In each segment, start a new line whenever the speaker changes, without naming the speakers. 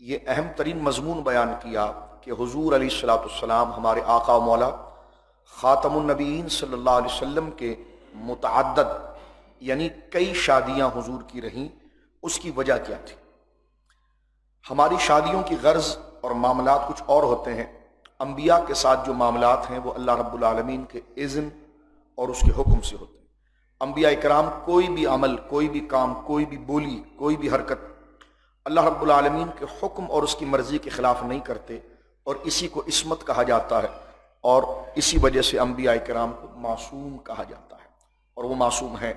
یہ اہم ترین مضمون بیان کیا کہ حضور علیہ الصلوۃ والسلام ہمارے آقا و مولا خاتم النبیین صلی اللہ علیہ وسلم کے متعدد یعنی کئی شادیاں حضور کی رہیں، اس کی وجہ کیا تھی؟ ہماری شادیوں کی غرض اور معاملات کچھ اور ہوتے ہیں، انبیاء کے ساتھ جو معاملات ہیں وہ اللہ رب العالمین کے اذن اور اس کے حکم سے ہوتے ہیں۔ انبیاء کرام کوئی بھی عمل، کوئی بھی کام، کوئی بھی بولی، کوئی بھی حرکت اللہ رب العالمین کے حکم اور اس کی مرضی کے خلاف نہیں کرتے، اور اسی کو عصمت کہا جاتا ہے، اور اسی وجہ سے انبیاء کرام کو معصوم کہا جاتا ہے، اور وہ معصوم ہیں۔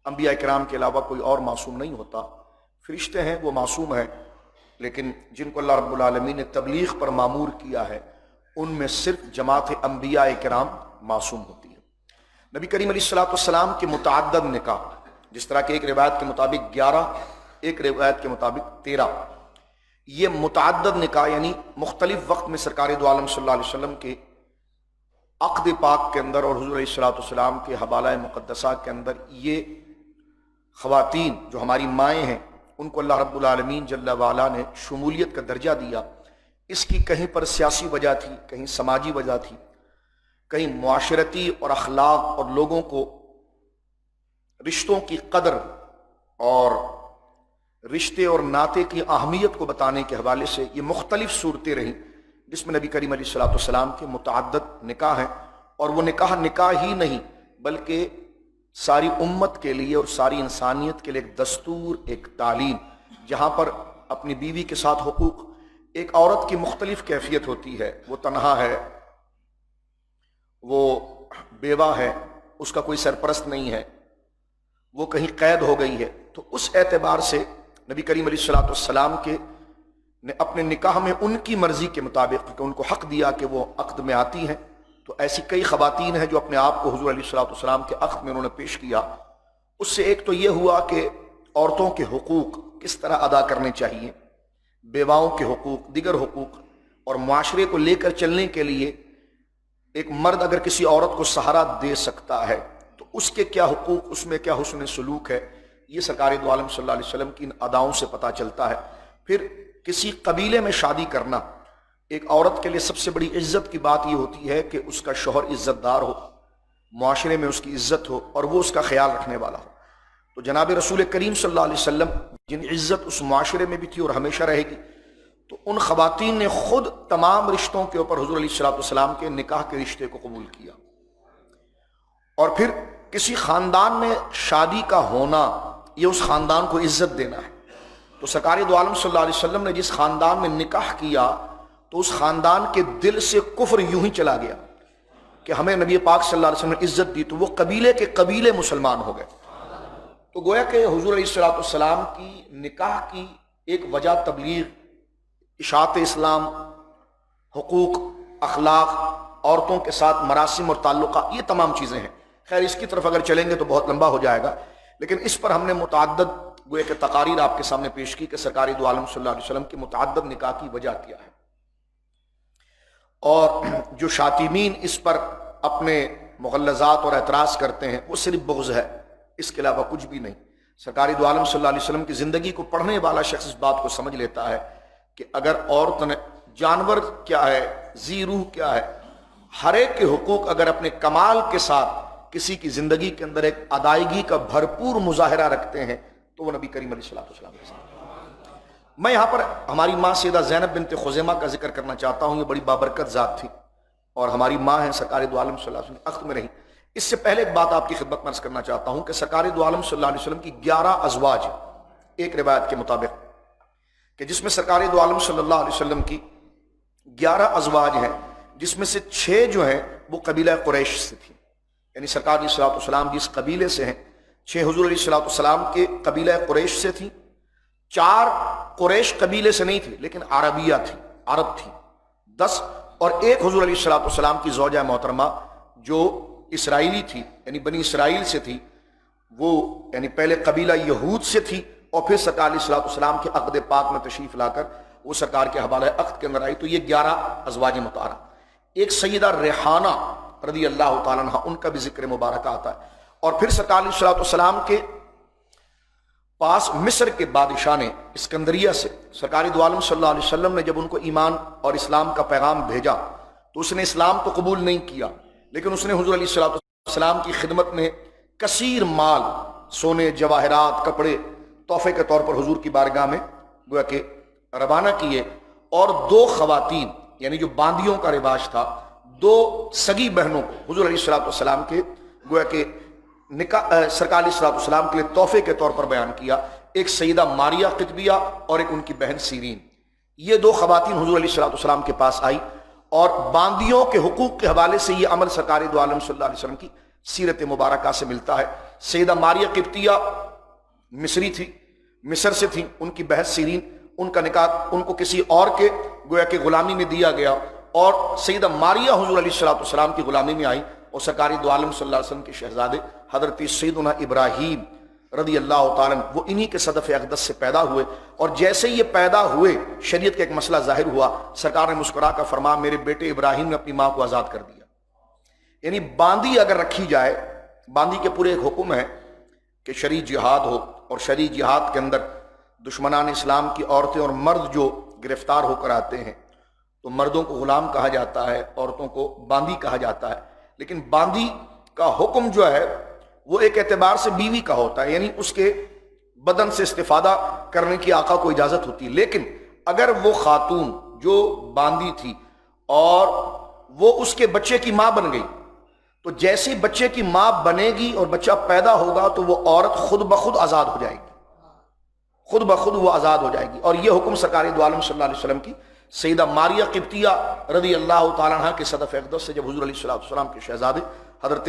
انبیاء کرام کے علاوہ کوئی اور معصوم نہیں ہوتا۔ فرشتے ہیں وہ معصوم ہیں، لیکن جن کو اللہ رب العالمین نے تبلیغ پر مامور کیا ہے ان میں صرف جماعت انبیاء کرام معصوم ہوتی ہے۔ نبی کریم علیہ الصلوۃ والسلام کے متعدد نکاح، جس طرح کہ ایک روایت کے مطابق 11، ایک روایت کے مطابق 13، یہ متعدد نکاح یعنی مختلف وقت میں سرکار دو عالم صلی اللہ علیہ وسلم کے عقد پاک کے اندر اور حضور علیہ الصلوۃ والسلام کے حوالہ مقدسہ کے اندر یہ خواتین جو ہماری مائیں ہیں ان کو اللہ رب العالمین جل وعلا نے شمولیت کا درجہ دیا۔ اس کی کہیں پر سیاسی وجہ تھی، کہیں سماجی وجہ تھی، کہیں معاشرتی اور اخلاق اور لوگوں کو رشتوں کی قدر اور رشتے اور ناطے کی اہمیت کو بتانے کے حوالے سے یہ مختلف صورتیں رہیں، جس میں نبی کریم علیہ الصلوۃ والسلام کے متعدد نکاح ہیں، اور وہ نکاح ہی نہیں بلکہ ساری امت کے لیے اور ساری انسانیت کے لیے ایک دستور، ایک تعلیم، جہاں پر اپنی بیوی کے ساتھ حقوق، ایک عورت کی مختلف کیفیت ہوتی ہے، وہ تنہا ہے، وہ بیوہ ہے، اس کا کوئی سرپرست نہیں ہے، وہ کہیں قید ہو گئی ہے، تو اس اعتبار سے نبی کریم علیہ الصلوۃ والسلام کے نے اپنے نکاح میں ان کی مرضی کے مطابق کہ ان کو حق دیا کہ وہ عقد میں آتی ہیں۔ تو ایسی کئی خواتین ہیں جو اپنے آپ کو حضور علیہ الصلوۃ والسلام کے عقد میں انہوں نے پیش کیا۔ اس سے ایک تو یہ ہوا کہ عورتوں کے حقوق کس طرح ادا کرنے چاہیے، بیواؤں کے حقوق، دیگر حقوق، اور معاشرے کو لے کر چلنے کے لیے ایک مرد اگر کسی عورت کو سہارا دے سکتا ہے تو اس کے کیا حقوق، اس میں کیا حسن سلوک ہے، یہ سرکار دو عالم صلی اللہ علیہ وسلم کی ان اداؤں سے پتہ چلتا ہے۔ پھر کسی قبیلے میں شادی کرنا، ایک عورت کے لیے سب سے بڑی عزت کی بات یہ ہوتی ہے کہ اس کا شوہر عزت دار ہو، معاشرے میں اس کی عزت ہو اور وہ اس کا خیال رکھنے والا ہو۔ تو جناب رسول کریم صلی اللہ علیہ وسلم جن عزت اس معاشرے میں بھی تھی اور ہمیشہ رہے گی، تو ان خواتین نے خود تمام رشتوں کے اوپر حضور علیہ الصلوۃ والسلام کے نکاح کے رشتے کو قبول کیا۔ اور پھر کسی خاندان میں شادی کا ہونا یہ اس خاندان کو عزت دینا ہے۔ تو سرکار دو عالم صلی اللہ علیہ وسلم نے جس خاندان میں نکاح کیا تو اس خاندان کے دل سے کفر یوں ہی چلا گیا کہ ہمیں نبی پاک صلی اللہ علیہ وسلم نے عزت دی، تو وہ قبیلے کے قبیلے مسلمان ہو گئے۔ تو گویا کہ حضور علیہ الصلوۃ والسلام کی نکاح کی ایک وجہ تبلیغ، اشاعت اسلام، حقوق، اخلاق، عورتوں کے ساتھ مراسم اور تعلقات، یہ تمام چیزیں ہیں۔ خیر اس کی طرف اگر چلیں گے تو بہت لمبا ہو جائے گا، لیکن اس پر ہم نے متعدد گویا کہ تقاریر آپ کے سامنے پیش کی کہ سرکار دو عالم صلی اللہ علیہ وسلم کے متعدد نکاح کی وجہ کیا ہے، اور جو شاتمین اس پر اپنے مغلظات اور اعتراض کرتے ہیں وہ صرف بغض ہے، اس کے علاوہ کچھ بھی نہیں۔ سرکار دو عالم صلی اللہ علیہ وسلم کی زندگی کو پڑھنے والا شخص اس بات کو سمجھ لیتا ہے کہ اگر عورت نے، جانور کیا ہے، ذی روح کیا ہے، ہر ایک کے حقوق اگر اپنے کمال کے ساتھ کسی کی زندگی کے اندر ایک ادائیگی کا بھرپور مظاہرہ رکھتے ہیں تو وہ نبی کریم علیہ الصلوۃ والسلام کے ساتھ۔ میں یہاں پر ہماری ماں سیدہ زینب بنت خزیمہ کا ذکر کرنا چاہتا ہوں۔ یہ بڑی بابرکت ذات تھی اور ہماری ماں ہیں، سرکار دو عالم صلی اللہ علیہ وسلم عقد میں رہی۔ اس سے پہلے ایک بات آپ کی خدمت میں عرض کرنا چاہتا ہوں کہ سرکار دو عالم صلی اللہ علیہ وسلم کی 11 ازواج، ایک روایت کے مطابق کہ جس میں سرکار دو عالم صلی اللہ علیہ وسلم کی 11 ازواج ہیں، جس میں سے 6 جو ہیں وہ قبیلہ قریش سے تھی، یعنی سرکار علیہ الصلوۃ والسلام جس قبیلے سے ہیں، 6 حضور علیہ الصلوۃ والسلام کے قبیلہ قریش سے تھی، 4 قریش قبیلے سے نہیں تھی لیکن عربیہ تھی، عرب تھی، 10، اور ایک حضور علیہ الصلوۃ والسلام کی زوجہ محترمہ جو اسرائیلی تھی، یعنی بنی اسرائیل سے تھی، وہ یعنی پہلے قبیلہ یہود سے تھی اور پھر سرکار علیہ الصلوۃ والسلام کے عقد پاک میں تشریف لا کر وہ سرکار کے حوالہ عقد کے اندر آئی۔ تو یہ 11 ازواج مطہرہ۔ ایک سیدہ ریحانہ رضی اللہ تعالیٰ عنہ، ان کا بھی ذکر مبارکہ آتا ہے۔ اور پھر سرکار علیہ الصلوۃ والسلام کے پاس مصر کے بادشاہ نے اسکندریہ سے سرکار دو عالم صلی اللہ علیہ وسلم نے جب ان کو ایمان اور اسلام کا پیغام بھیجا تو اس نے اسلام تو قبول نہیں کیا، لیکن اس نے حضور علیہ السلام کی خدمت میں کثیر مال، سونے، جواہرات، کپڑے تحفے کے طور پر حضور کی بارگاہ میں گویا کہ روانہ کیے، اور دو خواتین یعنی جو باندیوں کا رواج تھا، دو سگی بہنوں کو حضور علیہ السلام کے گویا کہ نکاح سرکار علیہ السلام کے لیے تحفے کے طور پر بیان کیا، ایک سیدہ ماریہ قطبیہ اور ایک ان کی بہن سیرین۔ یہ دو خواتین حضور علیہ السلام کے پاس آئی، اور باندیوں کے حقوق کے حوالے سے یہ عمل سرکار دو عالم صلی اللہ علیہ وسلم کی سیرت مبارکہ سے ملتا ہے۔ سیدہ ماریہ قبطیہ مصری تھی، مصر سے تھی، ان کی بہن سیرین، ان کا نکاح ان کو کسی اور کے گویا کہ غلامی میں دیا گیا، اور سیدہ ماریہ حضور علیہ السلام کی غلامی میں آئی، اور سرکار دو عالم صلی اللہ علیہ وسلم کے شہزادے حضرت سیدنا ابراہیم رضی اللہ تعالیٰ وہ انہی کے صدف اقدس سے پیدا ہوئے، اور جیسے یہ پیدا ہوئے شریعت کا ایک مسئلہ ظاہر ہوا، سرکار نے مسکرا کر فرمایا میرے بیٹے ابراہیم نے اپنی ماں کو آزاد کر دیا۔ یعنی باندی اگر رکھی جائے، باندی کے پورے ایک حکم ہے کہ شرعی جہاد ہو، اور شرعی جہاد کے اندر دشمنان اسلام کی عورتیں اور مرد جو گرفتار ہو کر آتے ہیں تو مردوں کو غلام کہا جاتا ہے، عورتوں کو باندی کہا جاتا ہے، لیکن باندی کا حکم جو ہے وہ ایک اعتبار سے بیوی کا ہوتا ہے، یعنی اس کے بدن سے استفادہ کرنے کی آقا کو اجازت ہوتی ہے۔ لیکن اگر وہ خاتون جو باندی تھی اور وہ اس کے بچے کی ماں بن گئی، تو جیسے بچے کی ماں بنے گی اور بچہ پیدا ہوگا تو وہ عورت خود بخود آزاد ہو جائے گی، خود بخود وہ آزاد ہو جائے گی۔ اور یہ حکم سرکار دو عالم صلی اللہ علیہ وسلم کی سیدہ ماریہ قبطیہ رضی اللہ تعالیٰ عنہ کے صدف اقدس سے جب حضور علیہ السلام کے شہزادے حضرت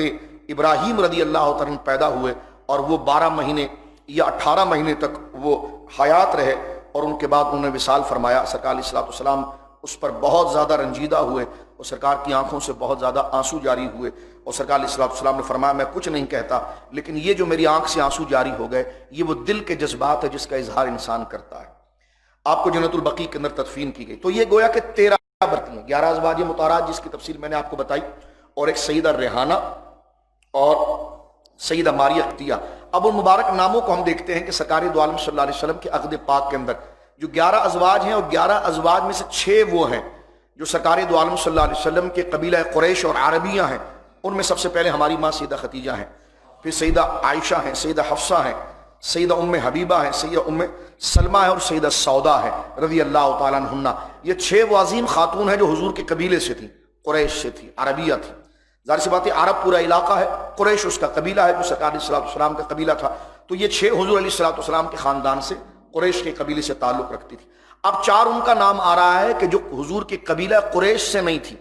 ابراہیم رضی اللہ تعالیٰ پیدا ہوئے، اور وہ 12 مہینے یا 18 مہینے تک وہ حیات رہے، اور ان کے بعد انہوں نے وصال فرمایا، سرکار علیہ السلام اس پر بہت زیادہ رنجیدہ ہوئے، اور سرکار کی آنکھوں سے بہت زیادہ آنسو جاری ہوئے، اور سرکار علیہ السلام نے فرمایا میں کچھ نہیں کہتا، لیکن یہ جو میری آنکھ سے آنسو جاری ہو گئے یہ وہ دل کے جذبات ہے جس کا اظہار انسان کرتا ہے۔ آپ کو جنت البقیع کے اندر تدفین کی گئی۔ تو یہ گویا کہ 13 برتی ہیں، 11 ازواج مطہرات جس کی تفصیل میں نے آپ کو بتائی، اور ایک سیدہ ریحانہ اور سیدہ ماریہ قبطیہ۔ اب ان مبارک ناموں کو ہم دیکھتے ہیں کہ سرکار دو عالم صلی اللہ علیہ وسلم کے عقد پاک کے اندر جو 11 ازواج ہیں، اور 11 ازواج میں سے 6 وہ ہیں جو سرکار دو عالم صلی اللہ علیہ وسلم کے قبیلہ قریش اور عربیہ ہیں۔ ان میں سب سے پہلے ہماری ماں سیدہ خدیجہ ہیں، پھر سیدہ عائشہ ہیں، سیدہ حفصہ ہیں، سیدہ ام حبیبہ ہیں، سیدہ ام سلمہ ہے، اور سیدہ سودا ہے رضی اللہ تعالیٰ عنہن۔ یہ 6 وہ عظیم خاتون ہیں جو حضور کے قبیلے سے تھیں، قریش سے تھی، عربیہ تھی۔ ظاہر سی بات ہے عرب پورا علاقہ ہے، قریش اس کا قبیلہ ہے جو سرکار علیہ السلام کا قبیلہ تھا، تو یہ 6 حضور علیہ السلام کے خاندان سے، قریش کے قبیلے سے تعلق رکھتی تھی۔ اب 4 ان کا نام آ رہا ہے کہ جو حضور کے قبیلہ قریش سے نہیں تھی،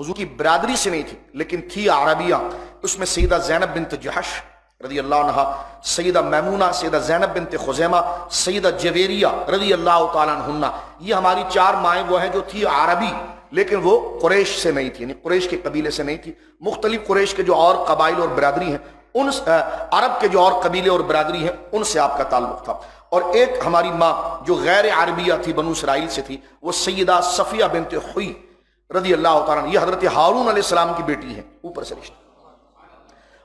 حضور کی برادری سے نہیں تھی، لیکن تھی عربیہ۔ اس میں سیدہ زینب بنت جحش رضی اللہ عنہ، سیدہ میمونہ، سیدہ زینب بنت خزیمہ، سیدہ جویریہ رضی اللہ تعالیٰ عنہن۔ یہ ہماری 4 مائیں وہ ہیں جو تھی عربی، لیکن وہ قریش سے نہیں تھی، یعنی قریش کے قبیلے سے نہیں تھی۔ مختلف قریش کے جو اور قبائل اور برادری ہیں، ان عرب کے جو اور قبیلے اور برادری ہیں ان سے آپ کا تعلق تھا۔ اور ایک ہماری ماں جو غیر عربیہ تھی، بنو اسرائیل سے تھی، وہ سیدہ صفیہ بنت حوی رضی اللہ تعالیٰ عنہ، یہ حضرت ہارون علیہ السلام کی بیٹی ہیں، اوپر سے رشتہ،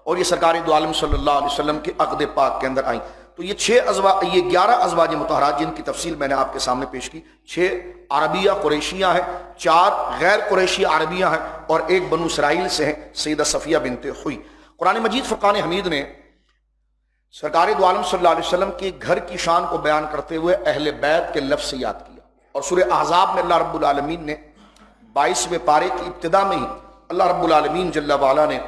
اور یہ سرکار دو عالم صلی اللہ علیہ وسلم کے عقد پاک کے اندر آئیں۔ تو یہ 11 ازواج مطہرات جن کی تفصیل میں نے آپ کے سامنے پیش کی، 6 عربیہ قریشیہ ہیں، 4 غیر قریشی عربیہ ہیں، اور ایک بنو اسرائیل سے ہیں سیدہ صفیہ بنت حوی۔ قرآن مجید فرقان حمید نے سرکار دو عالم صلی اللہ علیہ وسلم کے گھر کی شان کو بیان کرتے ہوئے اہل بیت کے لفظ سے یاد کیا، اور سورہ احزاب میں اللہ رب العالمین نے 22ویں پارے کی ابتدا میں ہی اللہ رب العالمین جل وعلا نے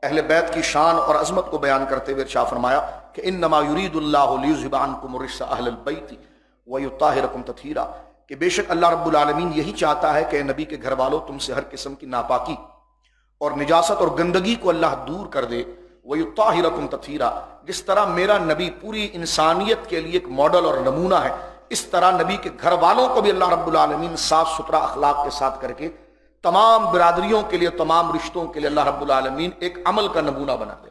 اہل بیت کی شان اور عظمت کو بیان کرتے ہوئے ارشاد فرمایا کہ انما یرید اللہ لیذھب عنکم الرجس اہل البیت ویطہرکم تطہیرا، کہ بے شک اللہ رب العالمین یہی چاہتا ہے کہ اے نبی کے گھر والوں تم سے ہر قسم کی ناپاکی اور نجاست اور گندگی کو اللہ دور کر دے، ویطہرکم تطہیرا، جس طرح میرا نبی پوری انسانیت کے لیے ایک ماڈل اور نمونہ ہے، اس طرح نبی کے گھر والوں کو بھی اللہ رب العالمین صاف ستھرا اخلاق کے ساتھ کر کے تمام برادریوں کے لیے، تمام رشتوں کے لیے اللہ رب العالمین ایک عمل کا نمونہ بنا دے۔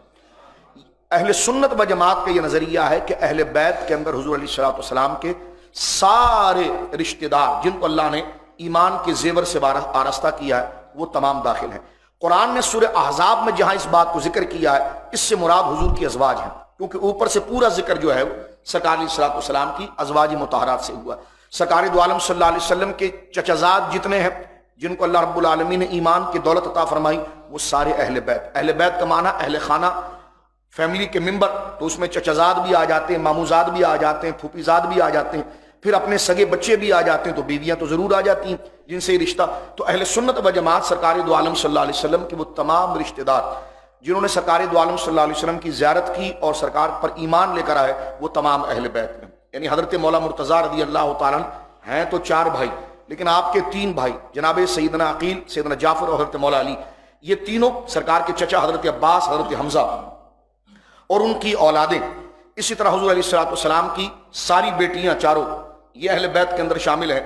اہل سنت و جماعت کا یہ نظریہ ہے کہ اہل بیت کے اندر حضور علیہ السلام کے سارے رشتہ دار جن کو اللہ نے ایمان کے زیور سے آراستہ کیا ہے وہ تمام داخل ہیں۔ قرآن نے سورہ احزاب میں جہاں اس بات کو ذکر کیا ہے، اس سے مراد حضور کی ازواج ہیں، کیونکہ اوپر سے پورا ذکر جو ہے سرکار علیہ الصلوۃ والسلام کی ازواج مطہرات سے ہوا ہے۔ سرکار دو عالم صلی اللہ علیہ وسلم کے چچزاد جتنے ہیں جن کو اللہ رب العالمین نے ایمان کی دولت عطا فرمائی وہ سارے اہل بیت۔ اہل بیت کا معنی اہل خانہ، فیملی کے ممبر، تو اس میں چچزاد بھی آ جاتے ہیں، ماموزاد بھی آ جاتے ہیں، پھوپھیزاد بھی آ جاتے ہیں، پھر اپنے سگے بچے بھی آ جاتے ہیں، تو بیویاں تو ضرور آ جاتی ہیں جن سے رشتہ۔ تو اہل سنت و جماعت سرکار دو عالم صلی اللہ علیہ وسلم کے وہ تمام رشتہ دار جنہوں نے سرکار دو عالم صلی اللہ علیہ وسلم کی زیارت کی اور سرکار پر ایمان لے کر آئے وہ تمام اہل بیت ہیں۔ یعنی حضرت مولا مرتضیٰ رضی اللہ تعالیٰ عنہ ہیں تو 4 بھائی، لیکن آپ کے 3 بھائی جناب سیدنا عقیل، سیدنا جعفر اور حضرت مولا علی، یہ تینوں سرکار کے چچا حضرت عباس، حضرت حمزہ اور ان کی اولادیں، اسی طرح حضور علیہ الصلوۃ والسلام کی ساری بیٹیاں چاروں یہ اہل بیت کے اندر شامل ہیں،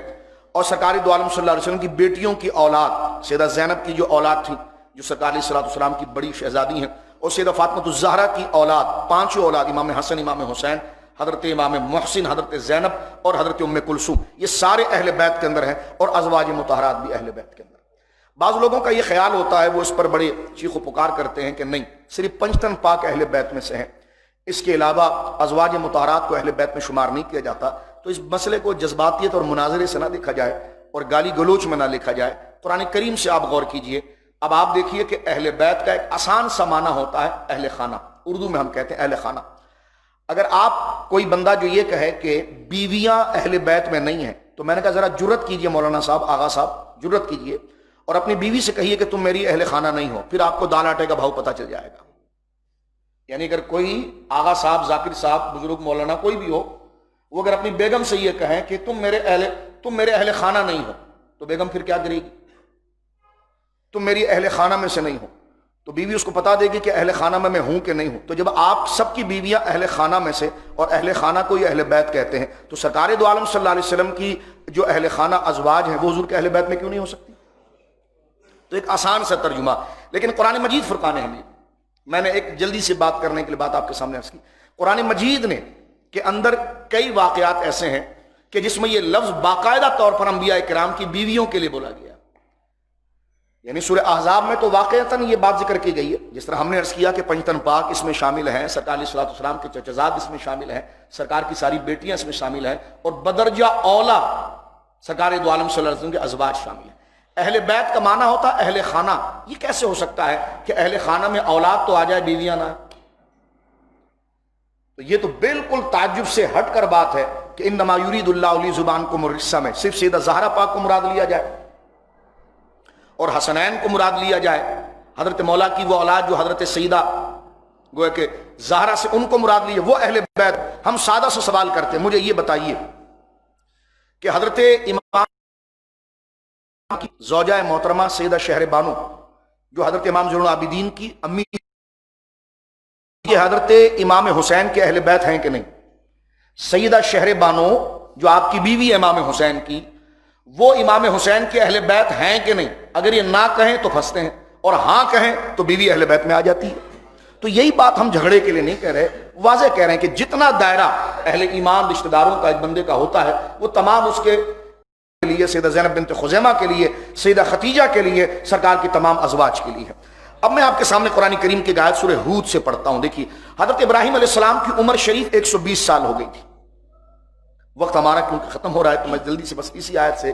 اور سرکار دو عالم صلی اللہ علیہ وسلم کی بیٹیوں کی اولاد، سیدہ زینب کی جو اولاد تھی جو سرکار علیہ الصلوۃ والسلام کی بڑی شہزادی ہیں، اور سیدہ فاطمہ الزہرا کی اولاد، 5 اولاد، امام حسن، امام حسین، حضرت امام محسن، حضرت زینب اور حضرت ام کلثوم، یہ سارے اہل بیت کے اندر ہیں، اور ازواج مطہرات بھی اہل بیت کے اندر۔ بعض لوگوں کا یہ خیال ہوتا ہے، وہ اس پر بڑے چیخ و پکار کرتے ہیں کہ نہیں، صرف 5 تن پاک اہل بیت میں سے ہیں، اس کے علاوہ ازواج مطہرات کو اہل بیت میں شمار نہیں کیا جاتا۔ تو اس مسئلے کو جذباتیت اور مناظرے سے نہ دیکھا جائے اور گالی گلوچ میں نہ لکھا جائے، قرآن کریم سے آپ غور کیجئے۔ اب آپ دیکھیے کہ اہل بیت کا ایک آسان سا معنی ہوتا ہے اہل خانہ، اردو میں ہم کہتے ہیں اہل خانہ۔ اگر آپ کوئی بندہ جو یہ کہے کہ بیویاں اہل بیت میں نہیں ہیں، تو میں نے کہا ذرا جرت کیجئے مولانا صاحب، آغا صاحب جرت کیجئے اور اپنی بیوی سے کہیے کہ تم میری اہل خانہ نہیں ہو، پھر آپ کو دال آٹے کا بھاؤ پتہ چل جائے گا۔ یعنی اگر کوئی آغا صاحب، ذاکر صاحب، بزرگ مولانا کوئی بھی ہو، وہ اگر اپنی بیگم سے یہ کہیں کہ تم میرے اہل خانہ نہیں ہو، تو بیگم پھر کیا کرے گی؟ تم میری اہل خانہ میں سے نہیں ہو، تو بیوی اس کو بتا دے گی کہ اہل خانہ میں ہوں کہ نہیں ہوں۔ تو جب آپ سب کی بیویاں اہل خانہ میں سے، اور اہل خانہ کو یہ اہل بیت کہتے ہیں، تو سرکار دو عالم صلی اللہ علیہ وسلم کی جو اہل خانہ ازواج ہیں وہ حضور کے اہل بیت میں کیوں نہیں ہو سکتی؟ تو ایک آسان سا ترجمہ، لیکن قرآن مجید فرقان حمید، میں نے ایک جلدی سے بات کرنے کے لیے بات آپ کے سامنے عرض کی، قرآن مجید نے کے اندر کئی واقعات ایسے ہیں کہ جس میں یہ لفظ باقاعدہ طور پر انبیاء کرام کی بیویوں کے لیے بولا گیا۔ یعنی سورہ احزاب میں تو واقعتاً یہ بات ذکر کی گئی ہے، جس طرح ہم نے عرض کیا کہ 5 تن پاک اس میں شامل ہیں، سرکار علیہ الصلوۃ والسلام کے چچزاد اس میں شامل ہیں، سرکار کی ساری بیٹیاں اس میں شامل ہیں، اور بدرجہ اولا سرکار دو عالم صلی اللہ علیہ وسلم کے ازواج شامل ہیں۔ اہل بیت کا معنی ہوتا ہے اہل خانہ۔ یہ کیسے ہو سکتا ہے کہ اہل خانہ میں اولاد تو آ جائے، بیویاں نہ؟ تو یہ تو بالکل تعجب سے ہٹ کر بات ہے کہ انما یرید اللہ لیذبانکم الرجس میں صرف سیدہ زہرا پاک کو مراد لیا جائے اور حسنین کو مراد لیا جائے، حضرت مولا کی وہ اولاد جو حضرت سیدہ گویا کہ زہرا سے ان کو مراد لیے، وہ اہل بیت۔ ہم سادہ سے سوال کرتے ہیں، مجھے یہ بتائیے کہ حضرت امام کی زوجہ محترمہ سیدہ شہر بانو جو حضرت امام زین العابدین کی امی، یہ حضرت امام حسین کے اہل بیت ہیں کہ نہیں؟ سیدہ شہر بانو جو آپ کی بیوی ہے امام حسین کی، وہ امام حسین کے اہل بیت ہیں کہ نہیں؟ اگر یہ نہ کہیں تو پھنستے ہیں، اور ہاں کہیں تو بیوی اہل بیت میں آ جاتی ہے۔ تو یہی بات ہم جھگڑے کے لیے نہیں کہہ رہے، واضح کہہ رہے ہیں کہ جتنا دائرہ اہل ایمان رشتہ داروں کا ایک بندے کا ہوتا ہے، وہ تمام اس کے لیے، سیدہ زینب بنت خزیمہ کے لیے، سیدہ ختیجہ کے لیے، سرکار کی تمام ازواج کے لیے ہے۔ اب میں آپ کے سامنے قرآن کریم کی آیت سورہ ہود سے پڑھتا ہوں۔ دیکھیے، حضرت ابراہیم علیہ السلام کی عمر شریف 120 سال ہو گئی تھی۔ وقت ہمارا کیونکہ ختم ہو رہا ہے تو میں جلدی سے بس اسی آیت سے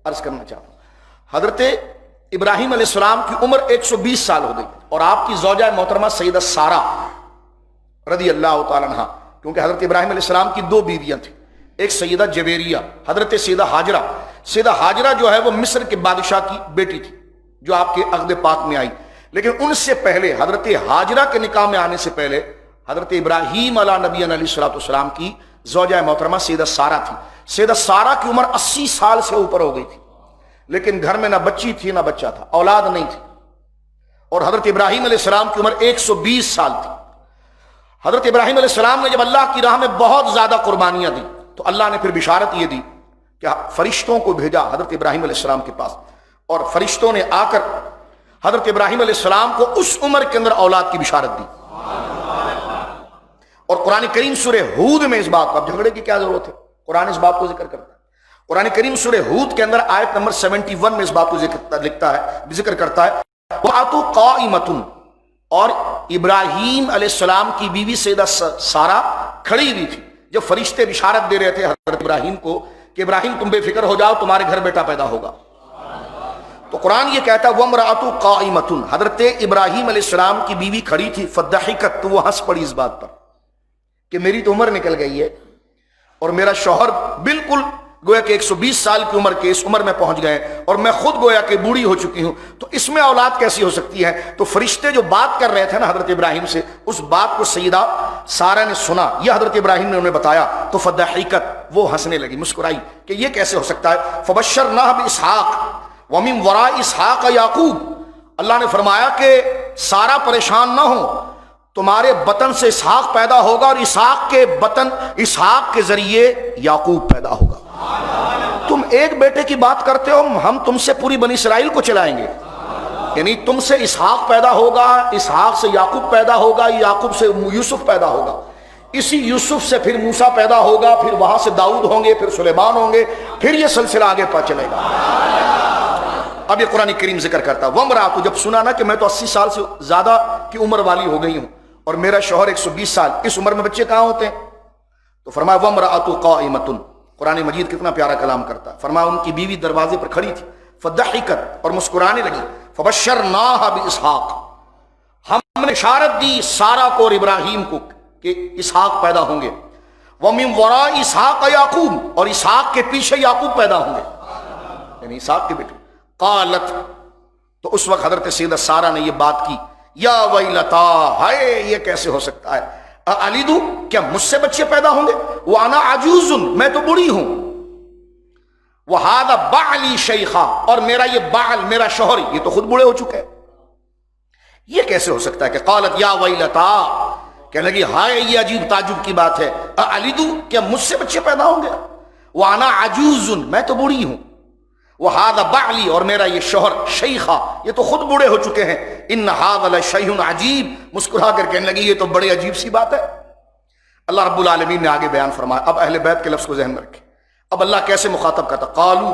عرض کرنا چاہتا ہوں۔ حضرت ابراہیم علیہ السلام کی عمر 120 سال ہو گئی، اور آپ کی زوجہ محترمہ سیدہ سارہ رضی اللہ تعالیٰ عنہ، کیونکہ حضرت ابراہیم علیہ السلام کی 2 بیویاں تھیں، ایک سیدہ جویریہ، حضرت سیدہ ہاجرہ۔ سیدہ ہاجرہ جو ہے وہ مصر کے بادشاہ کی بیٹی تھی جو آپ کے عقد پاک میں آئی، لیکن ان سے پہلے حضرت ہاجرہ کے نکاح میں آنے سے پہلے حضرت ابراہیم علیہ نبی علیہ الصلوۃ والسلام کی زوجہ محترمہ سیدہ سارہ تھی۔ سیدہ سارہ کی عمر 80 سال سے اوپر ہو گئی تھی، لیکن گھر میں نہ بچی تھی نہ بچہ تھا، اولاد نہیں تھی، اور حضرت ابراہیم علیہ السلام کی عمر 120 سال تھی۔ حضرت ابراہیم علیہ السلام نے جب اللہ کی راہ میں بہت زیادہ قربانیاں دی تو اللہ نے پھر بشارت یہ دی کہ فرشتوں کو بھیجا حضرت ابراہیم علیہ السلام کے پاس، اور فرشتوں نے آ کر حضرت ابراہیم علیہ السلام کو اس عمر کے اندر اولاد کی بشارت دی۔ اور قرآن کریم سورہ ہود میں اس بات کو، اب جھگڑے کی کیا ضرورت ہے، قرآن اس بات کو ذکر کرتا ہے۔ قرآن کریم سورہ ہود کے اندر آیت نمبر 71 میں اس بات کو ذکر کرتا ہے، وَأَتُوا قَائِمَةٌ، اور ابراہیم علیہ السلام کی بیوی سیدہ سارہ کھڑی ہوئی تھی، جب فرشتے بشارت دے رہے تھے حضرت ابراہیم کو کہ ابراہیم تم بے فکر ہو جاؤ، تمہارے گھر بیٹا پیدا ہوگا، تو قرآن یہ کہتا ہے وَامْرَأَتُ قَائِمَةٌ، حضرت ابراہیم علیہ السلام کی بیوی کھڑی تھی، فَضَحِكَتْ، تو وہ ہنس پڑی اس بات پر کہ میری تو عمر نکل گئی ہے اور میرا شوہر بالکل گویا کہ 120 سال کی عمر کے اس عمر میں پہنچ گئے اور میں خود گویا کہ بوڑھی ہو چکی ہوں، تو اس میں اولاد کیسی ہو سکتی ہے؟ تو فرشتے جو بات کر رہے تھے نا حضرت ابراہیم سے، اس بات کو سیدہ سارہ نے سنا، یہ حضرت ابراہیم نے انہیں بتایا، تو فضحکت، وہ ہنسنے لگی، مسکرائی کہ یہ کیسے ہو سکتا ہے۔ فبشرناہ باسحاق ومن وراء اسحاق یعقوب، اللہ نے فرمایا کہ سارہ پریشان نہ ہو، تمہارے بطن سے اسحاق پیدا ہوگا اور اسحاق کے بطن، اسحاق کے ذریعے یعقوب پیدا ہوگا۔ تم ایک بیٹے کی بات کرتے ہو، ہم تم سے پوری بنی اسرائیل کو چلائیں گے، یعنی تم سے اسحاق پیدا ہوگا، اسحاق سے یعقوب پیدا ہوگا، یعقوب سے یوسف پیدا ہوگا، اسی یوسف سے پھر موسیٰ پیدا ہوگا، پھر وہاں سے داؤد ہوں گے، پھر سلیمان ہوں گے، پھر یہ سلسلہ آگے پا چلے گا۔ اب یہ قرآن کریم ذکر کرتا ہے وَامْرَأَتُ، جب سنا نا کہ میں تو 80 سال سے زیادہ کی عمر والی ہو گئی ہوں اور میرا شوہر 120 سال، اس عمر میں بچے کہاں ہوتے ہیں؟ تو فرمایا وَامْرَأَتُ قَائِمَةٌ، قرآن مجید کتنا پیارا کلام کرتا ہے، فرمایا ان کی بیوی دروازے پر کھڑی تھی، فضحکت، اور مسکرانے لگی، فبشرناہ باسحاق، ہم نے بشارت دی سارہ کو اور ابراہیم کو کہ اسحاق پیدا ہوں گے، ومن وراء اسحاق یعقوب، اور اسحاق کے پیچھے یعقوب پیدا ہوں گے، یعنی اسحاق کے بیٹے۔ قالت، تو اس وقت حضرت سیدہ سارہ نے یہ بات کی، یا ویلتا، ہائے یہ کیسے ہو سکتا ہے، اَأَلِدُ، کیا مجھ سے بچے پیدا ہوں گے، وَأَنَا عَجُوزٌ، میں تو بڑی ہوں، وَهَذَا بَعْلِي شَيْخًا، اور میرا یہ بعل، میرا شوہر، یہ تو خود بوڑھے ہو چکے ہیں، یہ کیسے ہو سکتا ہے؟ کہ قالت یا ویلتا، کہنے لگی ہائے یہ عجیب تعجب کی بات ہے، اَأَلِدُ، کیا مجھ سے بچے پیدا ہوں گے، وَأَنَا عَجُوزٌ، میں تو بوڑھی ہوں، وَهَذَا بَعْلِي، اور میرا یہ شوہر، شیخا، یہ تو خود بوڑھے ہو چکے ہیں، إِنَّ هَذَا لَشَيْءٌ عَجِیب، مسکرا کر کہنے لگی یہ تو بڑی عجیب سی بات ہے۔ اللہ رب العالمین نے آگے بیان فرمایا، اب اہل بیت کے لفظ کو ذہن میں رکھیں، اب اللہ کیسے مخاطب کرتا، قالو،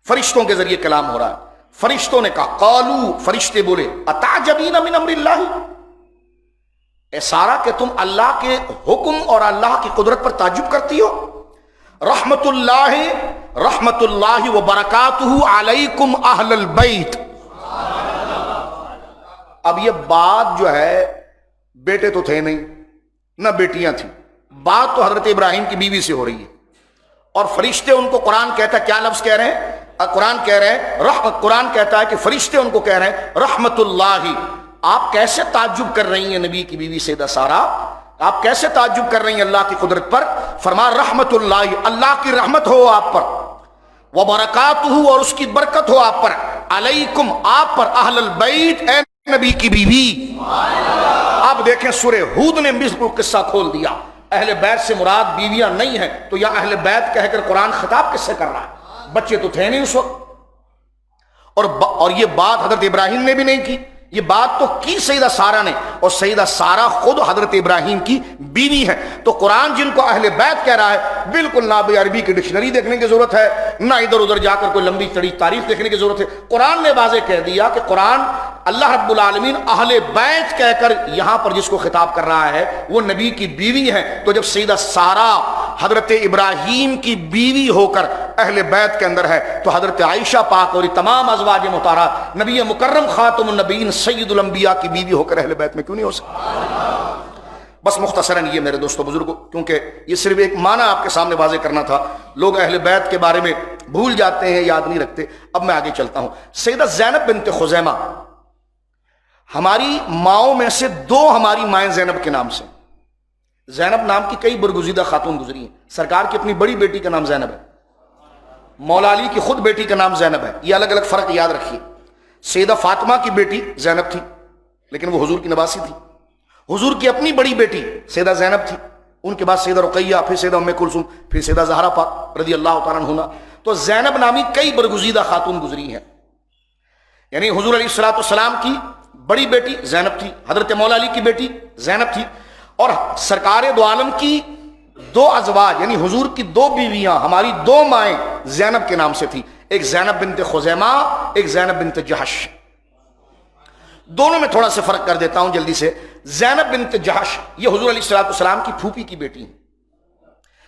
فرشتوں کے ذریعے کلام ہو رہا ہے، فرشتوں نے کہا، قالو، فرشتے بولے، اتعجبین من امر اللہ، اے سارہ کہ تم اللہ کے حکم اور اللہ کی قدرت پر تعجب کرتی ہو، رحمت اللہ وبرکاتہ علیکم اہل البیت۔ اب یہ بات جو ہے، بیٹے تو تھے نہیں نہ بیٹیاں تھیں، بات تو حضرت ابراہیم کی بیوی سے ہو رہی ہے، اور فرشتے ان کو، قرآن کہتا ہے کیا لفظ کہہ رہے ہیں، قرآن کہتا ہے کہ فرشتے ان کو کہہ رہے ہیں رحمت اللہ، آپ کیسے تعجب کر رہی ہیں نبی کی بیوی سیدہ سارہ، آپ کیسے تعجب کر رہی ہیں اللہ کی قدرت پر؟ فرمایا رحمت اللہ، اللہ کی رحمت ہو آپ پر، وبرکاتہ، اور اس کی برکت ہو آپ پر، علیکم، آپ پر، اہل البیت، اے نبی کی بیوی۔ آپ دیکھیں سورہ ہود نے بالکل قصہ کھول دیا، اہل بیت سے مراد بیویاں نہیں ہیں، تو یا اہل بیت کہہ کر قرآن خطاب کس سے کر رہا ہے؟ بچے تو تھے نہیں اس وقت، اور یہ بات حضرت ابراہیم نے بھی نہیں کی، یہ بات تو کی سیدہ سارہ نے، اور سیدہ سارہ خود حضرت ابراہیم کی بیوی ہے، تو قرآن جن کو اہل بیت کہہ رہا ہے، بالکل نہ بھی عربی کی ڈکشنری دیکھنے کی ضرورت ہے، نہ ادھر ادھر جا کر کوئی لمبی چڑی تعریف دیکھنے کی ضرورت ہے، قرآن نے واضح کہہ دیا کہ قرآن اللہ رب العالمین اہل بیت کہہ کر یہاں پر جس کو خطاب کر رہا ہے وہ نبی کی بیوی ہے، تو جب سیدہ سارہ حضرت ابراہیم کی بیوی ہو کر اہل بیت کے اندر ہے، تو حضرت عائشہ پاک اور تمام ازواج مطہرات، نبی مکرم خاتم النبیین سید الانبیاء کی بیوی ہو کر اہل بیت میں کیوں نہیں ہو سکتی؟ بس مختصراً یہ میرے دوستو بزرگوں، کیونکہ یہ صرف ایک معنی آپ کے سامنے واضح کرنا تھا، لوگ اہل بیت کے بارے میں بھول جاتے ہیں، یاد نہیں رکھتے۔ اب میں آگے چلتا ہوں۔ سیدہ زینب بنت خزیمہ ہماری ماؤں میں سے دو ہماری مائیں زینب کے نام سے، زینب نام کی کئی برگزیدہ خاتون گزری ہیں، سرکار کی اپنی بڑی بیٹی کا نام زینب ہے، مولا علی کی خود بیٹی کا نام زینب ہے، یہ الگ الگ فرق یاد رکھیے۔ سیدہ فاطمہ کی بیٹی زینب تھی لیکن وہ حضور کی نواسی تھی، حضور کی اپنی بڑی بیٹی سیدہ زینب تھی، ان کے بعد سیدہ رقیہ، پھر سیدہ ام کلثوم، پھر سیدہ زہرا پاک رضی اللہ تعالیٰ عنہا، تو زینب نامی کئی برگزیدہ خاتون گزری ہیں، یعنی حضور علیہ الصلوۃ والسلام کی بڑی بیٹی زینب تھی، حضرت مولا علی کی بیٹی زینب تھی، اور سرکار دو عالم کی دو ازواج یعنی حضور کی دو بیویاں، ہماری دو مائیں زینب کے نام سے تھی، ایک زینب بنت خزیمہ، ایک زینب بنت جہش۔ دونوں میں تھوڑا سا فرق کر دیتا ہوں جلدی سے۔ زینب بنت جہش یہ حضور علیہ الصلوۃ والسلام کی پھوپھی کی بیٹی ہیں،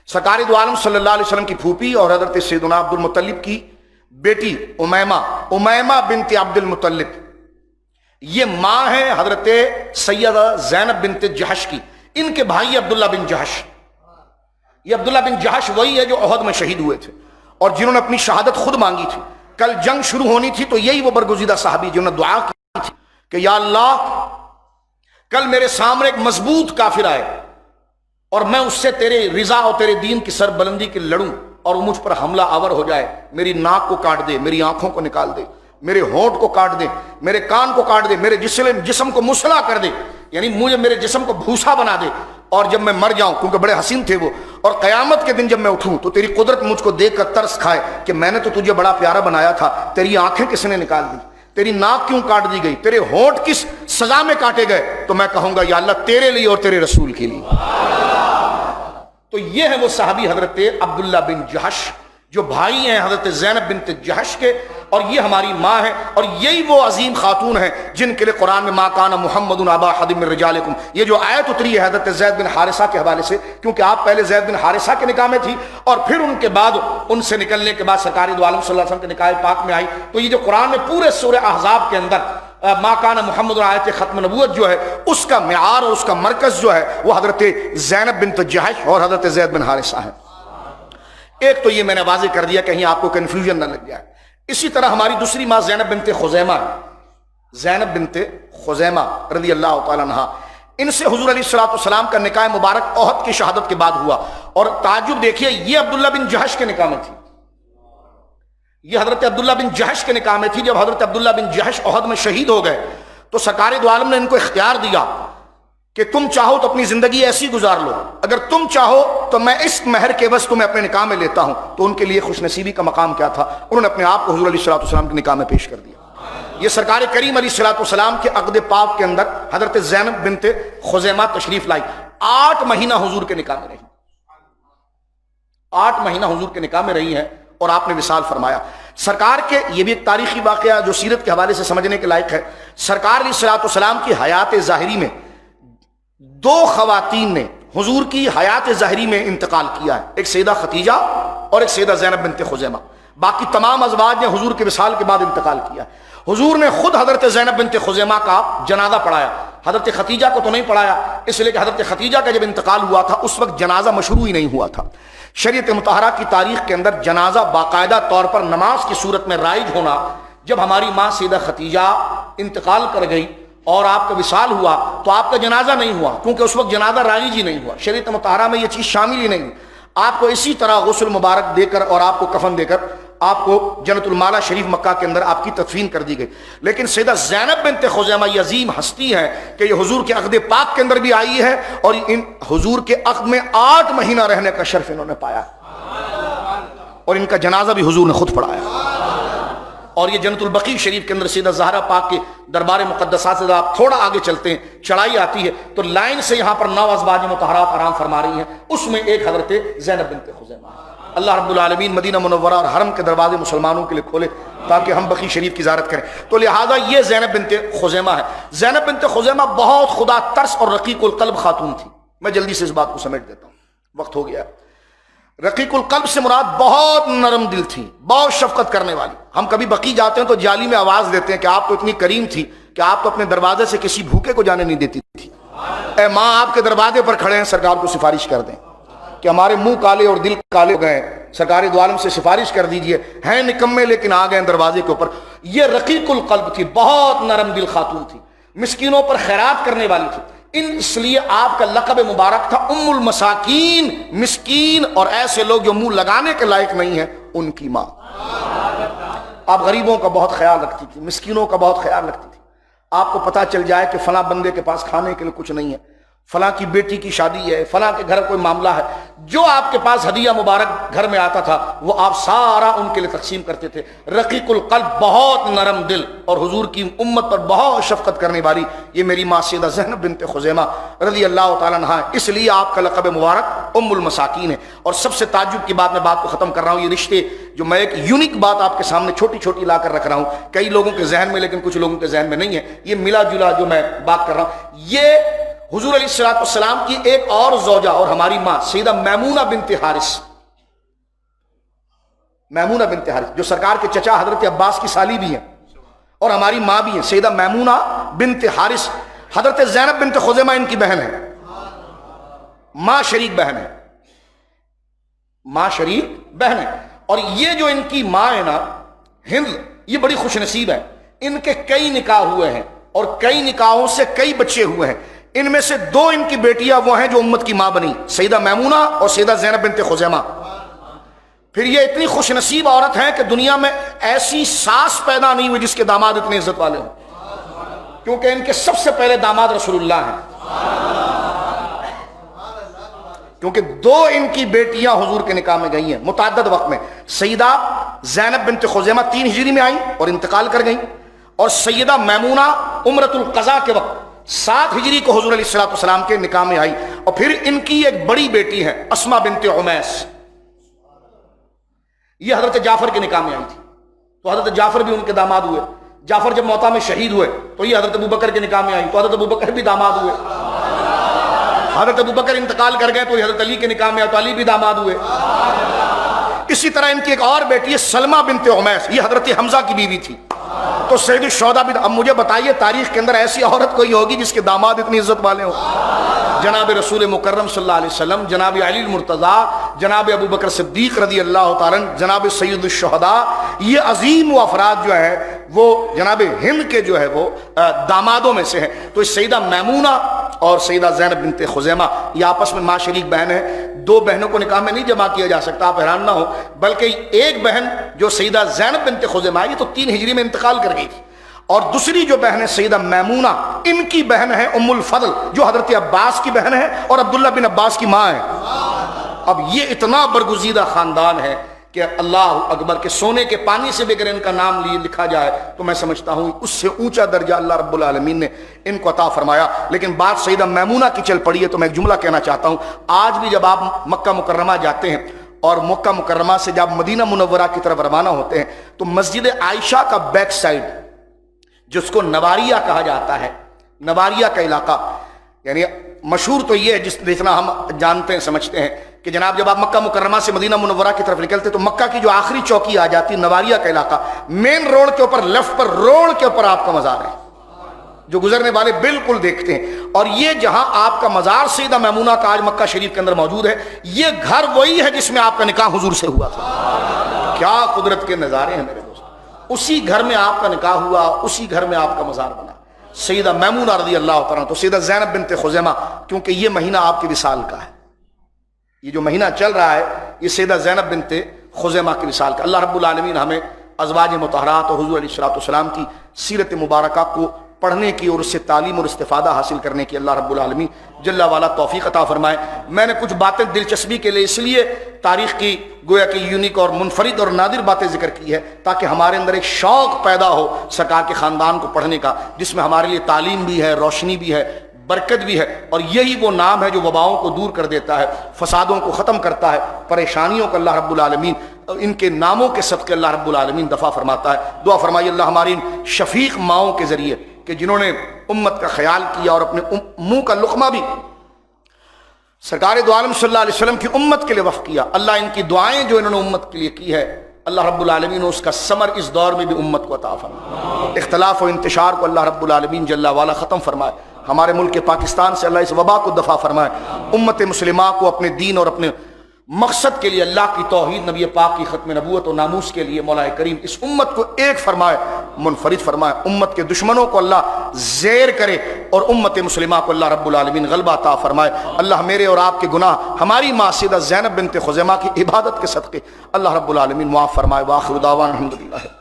سرکار دو عالم صلی اللہ علیہ وسلم کی پھوپھی اور حضرت سیدنا عبد المطلب کی بیٹی امیمہ بنت عبد المطلب، یہ ماں ہے حضرت سیدہ زینب بنت جہش کی، ان کے بھائی عبداللہ بن جہش، یہ عبداللہ بن جہش وہی ہے جو احد میں شہید ہوئے تھے اور جنہوں نے اپنی شہادت خود مانگی تھی۔ کل جنگ شروع ہونی تھی تو یہی وہ برگزیدہ صحابی جنہوں نے دعا کی تھی کہ یا اللہ کل میرے سامنے ایک مضبوط کافر آئے اور میں اس سے تیرے رضا اور تیرے دین کی سر بلندی کے لڑوں اور وہ مجھ پر حملہ آور ہو جائے، میری ناک کو کاٹ دے، میری آنکھوں کو نکال دے، میرے ہونٹ کو کاٹ دے، میرے کان کو کاٹ دے، میرے جسم کو مسلح کر دے، یعنی مجھے میرے جسم کو بھوسا بنا دے، اور جب میں مر جاؤں، کیونکہ بڑے حسین تھے وہ، اور قیامت کے دن جب میں اٹھوں تو تیری قدرت مجھ کو دیکھ کر ترس کھائے کہ میں نے تو تجھے بڑا پیارا بنایا تھا، تیری آنکھیں کس نے نکال دی، تیری ناک کیوں کاٹ دی گئی، تیرے ہونٹ کس سزا میں کاٹے گئے، تو میں کہوں گا یا اللہ تیرے لیے اور تیرے رسول کے لیے۔ تو یہ ہے وہ صحابی حضرت عبداللہ بن جہش جو بھائی ہیں حضرت زینب بنت جہش کے، اور یہ ہماری ماں ہے، اور یہی وہ عظیم خاتون ہیں جن کے لیے قرآن میں ما کان محمد ابا احد من رجالکم، یہ جو آیت اتری ہے حضرت زید بن حارثہ کے حوالے سے، کیونکہ آپ پہلے زید بن حارثہ کے نکاح میں تھی اور پھر ان کے بعد ان سے نکلنے کے بعد سرکار دو عالم صلی اللہ علیہ وسلم کے نکاح پاک میں آئی، تو یہ جو قرآن میں پورے سورہ احزاب کے اندر ما کان محمد آیت ختم نبوت جو ہے اس کا معیار اور اس کا مرکز جو ہے وہ حضرت زینب بنت جہش اور حضرت زید بن حارثہ ہے۔ ایک تو یہ میں نے واضح کر دیا کہیں آپ کو کنفیوژن نہ لگ جائے۔ اسی طرح ہماری دوسری ماں زینب بنت خزیمہ، زینب بنت خزیمہ رضی اللہ تعالیٰ عنہا، ان سے حضور علیہ الصلوۃ والسلام کا نکاح مبارک احد کی شہادت کے بعد ہوا، اور تعجب دیکھیے یہ عبداللہ بن جہش کے نکاح میں تھی، یہ حضرت عبداللہ بن جہش کے نکاح میں تھی۔ جب حضرت عبداللہ بن جہش احد میں شہید ہو گئے تو سرکار دو عالم نے ان کو اختیار دیا کہ تم چاہو تو اپنی زندگی ایسی گزار لو، اگر تم چاہو تو میں اس مہر کے بس تمہیں اپنے نکاح میں لیتا ہوں۔ تو ان کے لیے خوش نصیبی کا مقام کیا تھا، انہوں نے اپنے آپ کو حضور علیہ الصلوۃ والسلام کے نکاح میں پیش کر دیا۔ یہ سرکار کریم علیہ الصلوۃ والسلام کے عقد پاک کے اندر حضرت زینب بنت خزیمہ تشریف لائی، 8 مہینہ حضور کے نکاح میں رہی، 8 مہینہ حضور کے نکاح میں رہی ہیں اور آپ نے وصال فرمایا۔ سرکار کے یہ بھی ایک تاریخی واقعہ جو سیرت کے حوالے سے سمجھنے کے لائق ہے، سرکار علیہ الصلوۃ والسلام کی حیات ظاہری میں 2 خواتین نے حضور کی حیات ظاہری میں انتقال کیا ہے، ایک سیدہ ختیجہ اور ایک سیدہ زینب بنت خزیمہ، باقی تمام ازواج نے حضور کے وصال کے بعد انتقال کیا ہے۔ حضور نے خود حضرت زینب بنت خزیمہ کا جنازہ پڑھایا، حضرت ختیجہ کو تو نہیں پڑھایا، اس لیے کہ حضرت ختیجہ کا جب انتقال ہوا تھا اس وقت جنازہ مشروع ہی نہیں ہوا تھا۔ شریعت مطہرہ کی تاریخ کے اندر جنازہ باقاعدہ طور پر نماز کی صورت میں رائج ہونا، جب ہماری ماں سیدہ ختیجہ انتقال کر گئی اور آپ کا وصال ہوا تو آپ کا جنازہ نہیں ہوا، کیونکہ اس وقت جنازہ رائج ہی نہیں ہوا، شریعت مطہرہ میں یہ چیز شامل ہی نہیں۔ آپ کو اسی طرح غسل مبارک دے کر اور آپ کو کفن دے کر آپ کو جنت المالا شریف مکہ کے اندر آپ کی تدفین کر دی گئی۔ لیکن سیدہ زینب بنت خزیمہ یہ عظیم ہستی ہے کہ یہ حضور کے عقد پاک کے اندر بھی آئی ہے اور ان حضور کے عقد میں 8 مہینہ رہنے کا شرف انہوں نے پایا، اور ان کا جنازہ بھی حضور نے خود پڑھایا۔ اور یہ جنت البقیع شریف کے اندر سیدہ زہرا پاک کے دربار مقدسات سے آپ تھوڑا آگے چلتے ہیں، چڑھائی آتی ہے تو لائن سے یہاں پر 9 ازواج مطہرات آرام فرما رہی ہیں، اس میں ایک حضرت زینب بنت خزیمہ۔ اللہ رب العالمین مدینہ منورہ اور حرم کے دروازے مسلمانوں کے لیے کھولے تاکہ ہم بقیع شریف کی زیارت کریں۔ تو لہٰذا یہ زینب بنت خزیمہ ہے۔ زینب بنت خزیمہ بہت خدا ترس اور رقیق القلب خاتون تھی۔ میں جلدی سے اس بات کو سمیٹ دیتا ہوں، وقت ہو گیا۔ رقیق القلب سے مراد بہت نرم دل تھی، بہت شفقت کرنے والی۔ ہم کبھی بقیع جاتے ہیں تو جالی میں آواز دیتے ہیں کہ آپ تو اتنی کریم تھی کہ آپ تو اپنے دروازے سے کسی بھوکے کو جانے نہیں دیتی تھی۔ اے ماں، آپ کے دروازے پر کھڑے ہیں، سرکار کو سفارش کر دیں کہ ہمارے منہ کالے اور دل کالے ہو گئے، سرکار دو عالم سے سفارش کر دیجئے، ہیں نکمے لیکن آ گئے دروازے کے اوپر۔ یہ رقیق القلب تھی، بہت نرم دل خاتون تھی، مسکینوں پر خیرات کرنے والی تھی۔ اس لیے آپ کا لقب مبارک تھا ام المساکین، مسکین اور ایسے لوگ جو منہ لگانے کے لائق نہیں ہیں ان کی ماں۔ آپ غریبوں کا بہت خیال رکھتی تھی، مسکینوں کا بہت خیال رکھتی تھی۔ آپ کو پتہ چل جائے کہ فلاں بندے کے پاس کھانے کے لیے کچھ نہیں ہے، فلاں کی بیٹی کی شادی ہے، فلاں کے گھر کوئی معاملہ ہے، جو آپ کے پاس ہدیہ مبارک گھر میں آتا تھا وہ آپ سارا ان کے لیے تقسیم کرتے تھے۔ رقیق القلب، بہت نرم دل اور حضور کی امت پر بہت شفقت کرنے والی یہ میری ماں سیدہ زینب بنت خزیمہ رضی اللہ تعالیٰ عنہا، اس لیے آپ کا لقب مبارک ام المساکین ہے۔ اور سب سے تعجب کی بات، میں بات کو ختم کر رہا ہوں، یہ رشتے جو میں ایک یونیک بات آپ کے سامنے چھوٹی چھوٹی لا کر رکھ رہا ہوں، کئی لوگوں کے ذہن میں لیکن کچھ لوگوں کے ذہن میں نہیں ہے، یہ ملا جلا جو میں بات کر رہا ہوں، یہ حضور علیہ الصلوۃ والسلام کی ایک اور زوجہ اور ہماری ماں سیدہ میمونہ بنت حارث، میمونہ بنت حارث جو سرکار کے چچا حضرت عباس کی سالی بھی ہیں اور ہماری ماں بھی ہیں، سیدہ میمونہ بنت حارث، حضرت زینب بنت خزیمہ ان کی بہن ہے، ماں شریک بہن ہے، ماں شریک بہن ہے۔ اور یہ جو ان کی ماں ہے نا ہند، یہ بڑی خوش نصیب ہے، ان کے کئی نکاح ہوئے ہیں اور کئی نکاحوں سے کئی بچے ہوئے ہیں، ان میں سے 2 ان کی بیٹیاں وہ ہیں جو امت کی ماں بنی، سیدہ میمونہ اور سیدہ زینب بنت خزیمہ۔ پھر یہ اتنی خوش نصیب عورت ہیں کہ دنیا میں ایسی ساس پیدا نہیں ہوئی جس کے داماد اتنے عزت والے ہوں، کیونکہ ان کے سب سے پہلے داماد رسول اللہ ہیں، کیونکہ 2 ان کی بیٹیاں حضور کے نکاح میں گئی ہیں متعدد وقت میں۔ سیدہ زینب بنت خزیمہ 3 ہجری میں آئیں اور انتقال کر گئیں، اور سیدہ میمونہ عمرۃ القضاء کے وقت 7 ہجری کو حضور علیہ الصلوۃ والسلام کے نکاح میں آئی۔ اور پھر ان کی ایک بڑی بیٹی ہے اسماء بنت عمیس، یہ حضرت جعفر کے نکاح میں آئی تھی، تو حضرت جعفر بھی ان کے داماد ہوئے۔ جعفر جب موتا میں شہید ہوئے تو یہ حضرت ابوبکر کے نکاح میں آئی، تو حضرت ابوبکر بھی داماد ہوئے۔ حضرت ابوبکر انتقال کر گئے تو یہ حضرت علی کے نکاح میں آئی، تو علی بھی داماد ہوئے۔ اسی طرح ان کی ایک اور بیٹی ہے سلمہ بنت عمیس، یہ حضرت حمزہ کی بیوی تھی، تو سید الشہداء بھی۔ اب مجھے بتائیے تاریخ کے اندر ایسی عورت کوئی ہوگی جس کے داماد اتنی عزت والے ہوں؟ جناب رسول مکرم صلی اللہ علیہ وسلم، جناب علی المرتضیٰ، جناب ابوبکر صدیق رضی اللہ تعالیٰ عنہ، جناب سید الشہداء، یہ عظیم و افراد جو ہے وہ جناب ہند کے جو ہے وہ دامادوں میں سے ہیں۔ تو اس سیدہ میمونہ اور سیدہ زینب بنت خزیمہ یہ آپس میں ماں شریک بہن ہیں۔ 2 بہنوں کو نکاح میں نہیں جمع کیا جا سکتا، آپ حیران نہ ہو، بلکہ ایک بہن جو سیدہ زینب بنت خزیمہ یہ تو 3 ہجری میں انتقال کر گئی تھی، اور دوسری جو بہن ہے سیدہ میمونہ، ان کی بہن ہے ام الفضل جو حضرت عباس کی بہن ہے اور عبداللہ بن عباس کی ماں ہے۔ اب یہ اتنا برگزیدہ خاندان ہے کہ اللہ اکبر کے سونے کے پانی سے بھی اگر ان کا نام لکھا جائے تو میں سمجھتا ہوں اس سے اونچا درجہ اللہ رب العالمین نے ان کو عطا فرمایا۔ لیکن بات سیدہ میمونہ کی چل پڑی ہے تو میں ایک جملہ کہنا چاہتا ہوں۔ آج بھی جب آپ مکہ مکرمہ جاتے ہیں اور مکہ مکرمہ سے جب مدینہ منورہ کی طرف روانہ ہوتے ہیں تو مسجد عائشہ کا بیک سائڈ جس کو نواریہ کہا جاتا ہے، نواریہ کا علاقہ، یعنی مشہور تو یہ ہے جتنا ہم جانتے ہیں سمجھتے ہیں کہ جناب جب آپ مکہ مکرمہ سے مدینہ منورہ کی طرف نکلتے تو مکہ کی جو آخری چوکی آ جاتی ہے نواریہ کا علاقہ، مین روڈ کے اوپر لیفٹ پر روڈ کے اوپر آپ کا مزار ہے جو گزرنے والے بالکل دیکھتے ہیں۔ اور یہ جہاں آپ کا مزار سیدہ میمونہ کا آج مکہ شریف کے اندر موجود ہے، یہ گھر وہی ہے جس میں آپ کا نکاح حضور سے ہوا تھا۔ کیا قدرت کے نظارے ہیں میرے دوست، اسی گھر میں آپ کا نکاح ہوا، اسی گھر میں آپ کا مزار بنا سیدہ میمونہ رضی اللہ تعالیٰ۔ تو سیدہ زینب بنت خزیمہ، کیونکہ یہ مہینہ آپ کی وصال کا ہے، یہ جو مہینہ چل رہا ہے یہ سیدہ زینب بنت خزیمہ کی وصال کا۔ اللہ رب العالمین ہمیں ازواج مطہرات اور حضور علیہ الصلوۃ والسلام کی سیرت مبارکہ کو پڑھنے کی اور اس سے تعلیم اور استفادہ حاصل کرنے کی اللہ رب العالمین جل والا توفیق عطا فرمائے۔ میں نے کچھ باتیں دلچسپی کے لیے اس لیے تاریخ کی گویا کہ یونیک اور منفرد اور نادر باتیں ذکر کی ہے تاکہ ہمارے اندر ایک شوق پیدا ہو سرکار کے خاندان کو پڑھنے کا، جس میں ہمارے لیے تعلیم بھی ہے، روشنی بھی ہے، برکت بھی ہے، اور یہی وہ نام ہے جو وباؤں کو دور کر دیتا ہے، فسادوں کو ختم کرتا ہے، پریشانیوں کو اللہ رب العالمین ان کے ناموں کے صدقے اللہ رب العالمین دفع فرماتا ہے۔ دعا فرمائیے اللہ ہماری ان شفیق ماؤں کے ذریعے کہ جنہوں نے امت کا خیال کیا اور اپنے منہ کا لقمہ بھی سرکار دو عالم صلی اللہ علیہ وسلم کی امت کے لیے وقف کیا، اللہ ان کی دعائیں جو انہوں نے امت کے لیے کی ہے اللہ رب العالمین اس کا ثمر اس دور میں بھی امت کو عطا فرمائے، اختلاف و انتشار کو اللہ رب العالمین جل والا ختم فرمائے، ہمارے ملک پاکستان سے اللہ اس وبا کو دفع فرمائے، امت مسلمہ کو اپنے دین اور اپنے مقصد کے لیے اللہ کی توحید، نبی پاک کی ختم نبوت و ناموس کے لیے مولا کریم اس امت کو ایک فرمائے، منفرد فرمائے، امت کے دشمنوں کو اللہ زیر کرے اور امت مسلمہ کو اللہ رب العالمین غلبہ عطا فرمائے۔ اللہ میرے اور آپ کے گناہ ہماری ماں سیدہ زینب بنت خزیمہ کی عبادت کے صدقے اللہ رب العالمین معاف فرمائے۔ وآخر دعوانا الحمدللہ۔